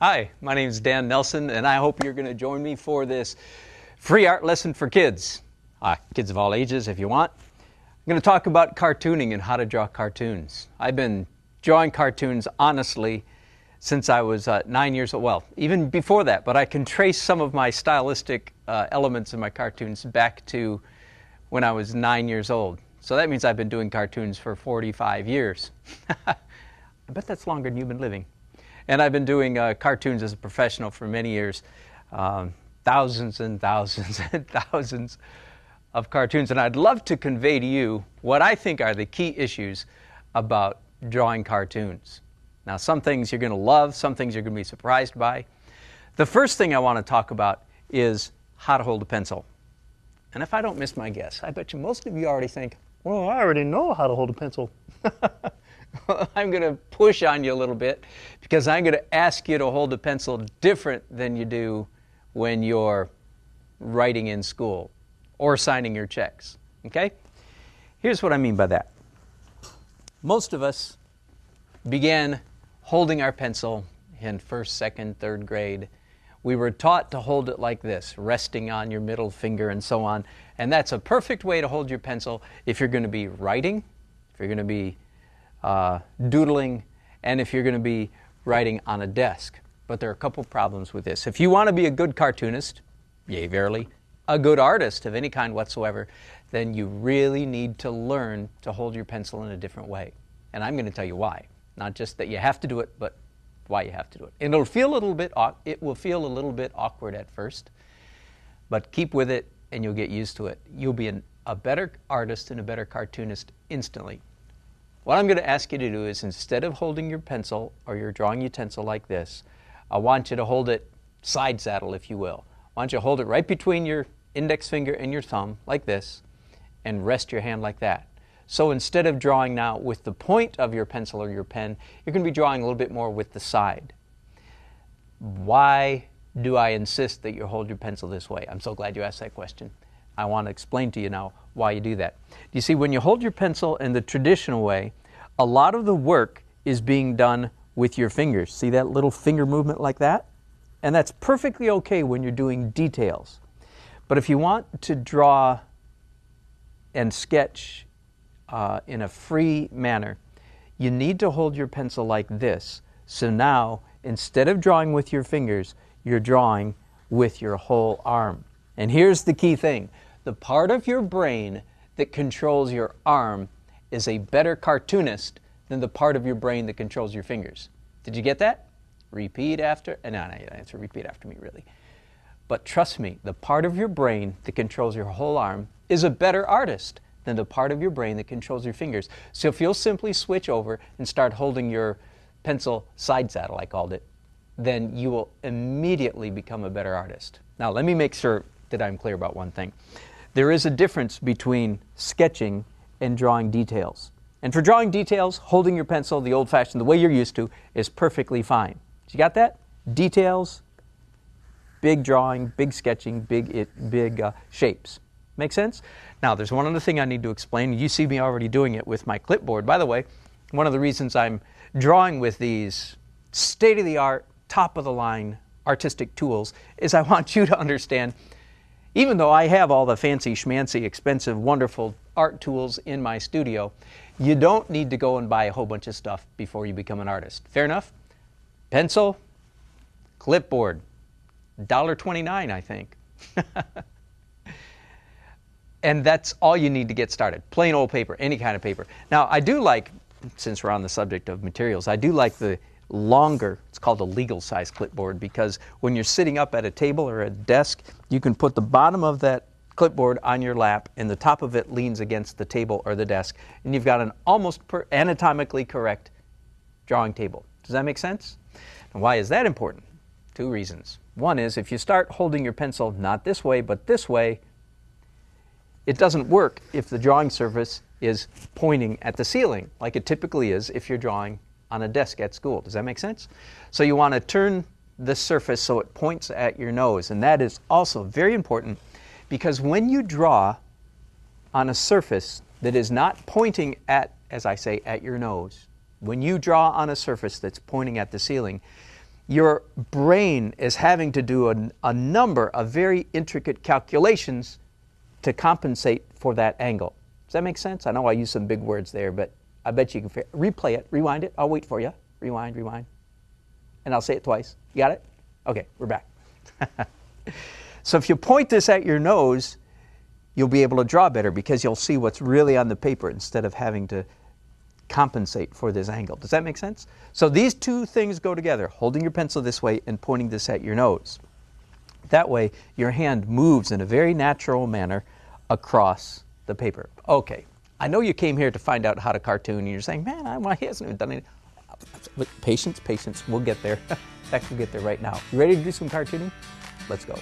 Hi, my name is Dan Nelson, and I hope you're going to join me for this free art lesson for kids. Kids of all ages, if you want. I'm going to talk about cartooning and how to draw cartoons. I've been drawing cartoons, honestly, since I was 9 years old. Well, even before that, but I can trace some of my stylistic elements in my cartoons back to when I was 9 years old. So that means I've been doing cartoons for 45 years. I bet that's longer than you've been living. And I've been doing cartoons as a professional for many years, thousands and thousands and thousands of cartoons. And I'd love to convey to you what I think are the key issues about drawing cartoons. Now, some things you're going to love, some things you're going to be surprised by. The first thing I want to talk about is how to hold a pencil. And if I don't miss my guess, I bet you most of you already think, well, I already know how to hold a pencil. I'm going to push on you a little bit because I'm going to ask you to hold a pencil different than you do when you're writing in school or signing your checks. Okay? Here's what I mean by that. Most of us began holding our pencil in first, second, third grade. We were taught to hold it like this, resting on your middle finger and so on. And that's a perfect way to hold your pencil if you're going to be writing, if you're going to be doodling, and if you're going to be writing on a desk. But there are a couple problems with this. If you want to be a good cartoonist, yea, verily, a good artist of any kind whatsoever, then you really need to learn to hold your pencil in a different way. And I'm going to tell you why. Not just that you have to do it, but why you have to do it. And it will feel a little bit awkward at first, but keep with it and you'll get used to it. You'll be a better artist and a better cartoonist instantly. What I'm going to ask you to do is, instead of holding your pencil or your drawing utensil like this, I want you to hold it side saddle, if you will. I want you to hold it right between your index finger and your thumb, like this, and rest your hand like that. So instead of drawing now with the point of your pencil or your pen, you're going to be drawing a little bit more with the side. Why do I insist that you hold your pencil this way? I'm so glad you asked that question. I want to explain to you now why you do that. You see, when you hold your pencil in the traditional way, a lot of the work is being done with your fingers. See that little finger movement like that? And that's perfectly okay when you're doing details. But if you want to draw and sketch in a free manner, you need to hold your pencil like this. So now, instead of drawing with your fingers, you're drawing with your whole arm. And here's the key thing. The part of your brain that controls your arm is a better cartoonist than the part of your brain that controls your fingers. Did you get that? Repeat after, no, you don't have to repeat after me, really. But trust me, the part of your brain that controls your whole arm is a better artist than the part of your brain that controls your fingers. So if you'll simply switch over and start holding your pencil side saddle, I called it, then you will immediately become a better artist. Now, let me make sure that I'm clear about one thing. There is a difference between sketching and drawing details. And for drawing details, holding your pencil the old-fashioned, the way you're used to, is perfectly fine. So you got that? Details, big drawing, big sketching, big shapes. Make sense? Now, there's one other thing I need to explain. You see me already doing it with my clipboard. By the way, one of the reasons I'm drawing with these state-of-the-art, top-of-the-line artistic tools is I want you to understand, even though I have all the fancy schmancy, expensive, wonderful art tools in my studio, you don't need to go and buy a whole bunch of stuff before you become an artist. Fair enough? Pencil, clipboard, $1.29, I think. And that's all you need to get started. Plain old paper, any kind of paper. Now, I do like, since we're on the subject of materials, I do like the longer, it's called a legal size clipboard, because when you're sitting up at a table or a desk, you can put the bottom of that clipboard on your lap and the top of it leans against the table or the desk, and you've got an almost anatomically correct drawing table. Does that make sense? And why is that important? Two reasons. One is, if you start holding your pencil not this way but this way, it doesn't work if the drawing surface is pointing at the ceiling, like it typically is if you're drawing on a desk at school. Does that make sense? So you want to turn the surface so it points at your nose, and that is also very important, because when you draw on a surface that is not pointing at, as I say, at your nose, When you draw on a surface that's pointing at the ceiling, your brain is having to do a number of very intricate calculations to compensate for that angle. Does that make sense? I know I used some big words there, but I bet you can replay it, rewind it. I'll wait for you. Rewind, rewind. And I'll say it twice. You got it? Okay, we're back. So if you point this at your nose, you'll be able to draw better because you'll see what's really on the paper instead of having to compensate for this angle. Does that make sense? So these two things go together, holding your pencil this way and pointing this at your nose. That way, your hand moves in a very natural manner across the paper. Okay, I know you came here to find out how to cartoon, and you're saying, man, he hasn't even done anything. But patience, patience, we'll get there. In fact, we'll get there right now. You ready to do some cartooning? Let's go.